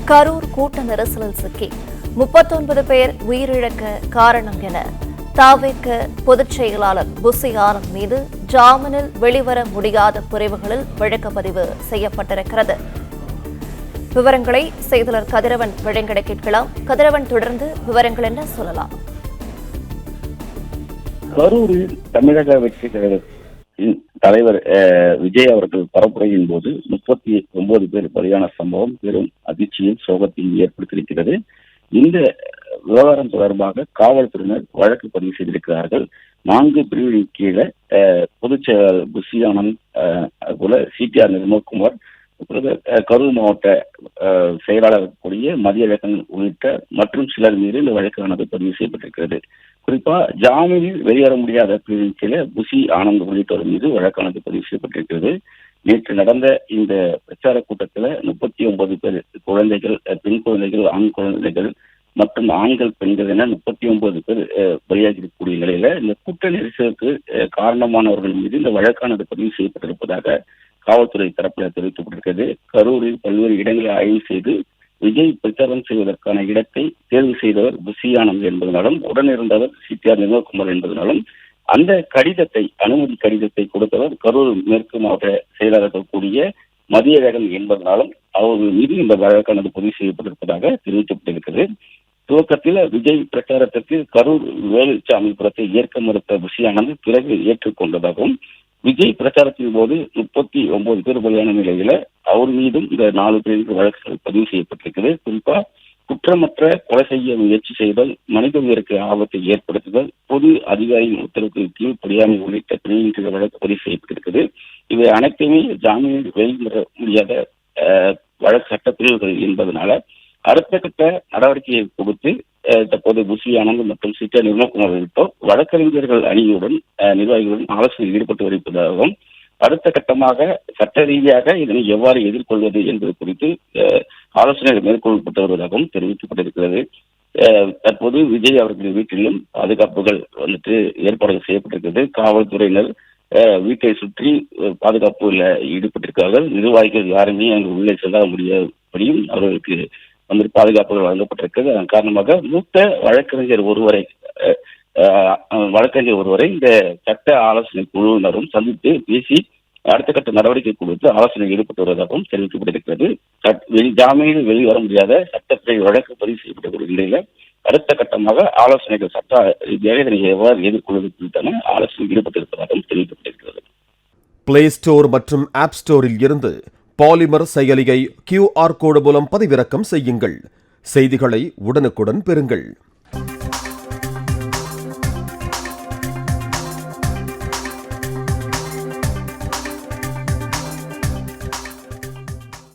கரூர் கூட்ட நெரிசலில் சிக்கி 39 பேர் உயிரிழக்க காரணம் என தவிக பொதுச் செயலாளர் புசி ஆனந்த் மீது ஜாமீனில் வெளிவர முடியாத பிரிவுகளில் வழக்கு பதிவு செய்யப்பட்டிருக்கிறது. விவரங்களை செய்தியாளர் கதிரவன் வழங்கிட கேட்கலாம். கதிரவன், தொடர்ந்து விவரங்கள் என்ன சொல்லலாம்? கரூரில் தமிழக வெற்றி கழகத்தின் தலைவர் விஜய் அவர்கள் பரப்புரையின் போது 39 பேர் பலியான சம்பவம் பெரும் அதிர்ச்சியும் சோகத்தையும் ஏற்படுத்தியிருக்கிறது. இந்த விவகாரம் தொடர்பாக காவல்துறையினர் வழக்கு பதிவு செய்திருக்கிறார்கள். 4 பிரிவின் கீழே பொதுச் செயலாளர் புசி ஆனந்த், அதுபோல சிடிஆர் நிர்மல்குமார், கரூர் மாவட்ட செயலாளர் கூடிய மதியழகன் உள்ளிட்ட மற்றும் சிலர் மீது இந்த வழக்கானது பதிவு செய்யப்பட்டிருக்கிறது. குறிப்பா ஜாமீனில் வெளியேற முடியாத பிரிவின் கீழே புசி ஆனந்த் உள்ளிட்டோர் மீது வழக்கானது பதிவு செய்யப்பட்டிருக்கிறது. நேற்று நடந்த இந்த பிரச்சார கூட்டத்தில் 39 பேர் குழந்தைகள், பெண் குழந்தைகள், ஆண் குழந்தைகள் மற்றும் ஆண்கள், பெண்கள் என 39 பேர் பலியாகக்கூடிய நிலையில இந்த கூட்ட நெரிசலுக்கு காரணமானவர்கள் மீது இந்த வழக்கானது பதிவு செய்யப்பட்டிருப்பதாக காவல்துறை தரப்பில் தெரிவிக்கப்பட்டிருக்கிறது. கரூரில் பல்வேறு இடங்களை ஆய்வு செய்து விஜய் பிரச்சாரம் செய்வதற்கான இடத்தை தேர்வு செய்தவர் புசி ஆனந்த் என்பதனாலும், உடனிருந்தவர் சிடிஆர் நிர்மல்குமார் என்பதனாலும், அந்த கடிதத்தை, அனுமதி கடிதத்தை கொடுத்தவர் கரூர் மேற்கு மாவட்ட செயலாளர்கள் கூடிய மதியழகன் என்பதனாலும் அவர்கள் மீது இந்த வழக்கானது பதிவு செய்யப்பட்டிருப்பதாக தெரிவிக்கப்பட்டிருக்கிறது. துவக்கத்தில் விஜய் பிரச்சாரத்திற்கு கரூர் வேலுச்சாமிபுரத்தை ஏற்க மறுத்த புசி ஆனந்த் பிறகு ஏற்றுக்கொண்டதாகவும், விஜய் பிரச்சாரத்தின் போது 39 பேர் பலியான நிலையில அவர் மீதும் இந்த 4 பேருக்கு வழக்குகள் பதிவு செய்யப்பட்டிருக்கிறது. குறிப்பா குற்றமற்ற கொலை செய்ய முயற்சி செய்தல், மனித உயிருக்கு ஆபத்தை ஏற்படுத்துதல், பொது அதிகாரியின் உத்தரவுக்கு கீழ்ப்படியாமை உள்ளிட்ட பிரிவின் கீழ் வழக்கு பதிவு செய்யப்பட்டிருக்கிறது. இவை அனைத்துமே ஜாமீனில் வெளிவர முடியாத வழக்கு சட்டப்பிரிவுகள் என்பதனால அடுத்த கட்ட நடவடிக்கையை கொடுத்து தற்போது புசி ஆனந்த் மற்றும் சிடிஆர் நிர்மல்குமார் உள்ளிட்டோர் வழக்கறிஞர்கள் அணியுடன் நிர்வாகிகளுடன் ஆலோசனையில் ஈடுபட்டு வருவதாகவும், அடுத்த கட்டமாக சட்ட ரீதியாக இதனை எவ்வாறு எதிர்கொள்வது என்பது குறித்து ஆலோசனைகள் மேற்கொள்ளப்பட்டு வருவதாகவும் தெரிவிக்கப்பட்டிருக்கிறது. தற்போது விஜய் அவர்களின் வீட்டிலும் பாதுகாப்புகள் ஏற்பாடுகள் செய்யப்பட்டிருக்கிறது. காவல்துறையினர் வீட்டை சுற்றி பாதுகாப்புல ஈடுபட்டிருக்கிறார்கள். நிர்வாகிகள் யாருமே அங்கு உள்ளே செல்ல முடியாதபடியும் அவர்களுக்கு பாதுகாப்புகள் வழங்கப்பட்டிருக்கிறது. அதன் காரணமாக மூத்த வழக்கறிஞர் ஒருவரை இந்த சட்ட ஆலோசனை குழுவினரும் சந்தித்து பேசி அடுத்த கட்ட நடவடிக்கை கொடுத்து ஆலோசனையில் ஈடுபட்டு வருவதாகவும் தெரிவிக்கப்பட்டிருக்கிறது. ஜாமீனில் வெளிவர முடியாத சட்டப்பிரிவு வழக்கு பதிவு செய்யப்பட்ட நிலையில அடுத்த கட்டமாக ஆலோசனைகள் சட்ட ரீதியாக இதனை எவ்வாறு எதிர்கொள்வது குறித்தான ஆலோசனையில் ஈடுபட்டிருப்பதாகவும் தெரிவிக்கப்பட்டிருக்கிறது. பிளே ஸ்டோர் மற்றும் ஆப் ஸ்டோரில் இருந்து பாலிமர் செயலியை QR கோடு மூலம் பதிவிறக்கம் செய்யுங்கள். செய்திகளை உடனுக்குடன் பெறுங்கள்.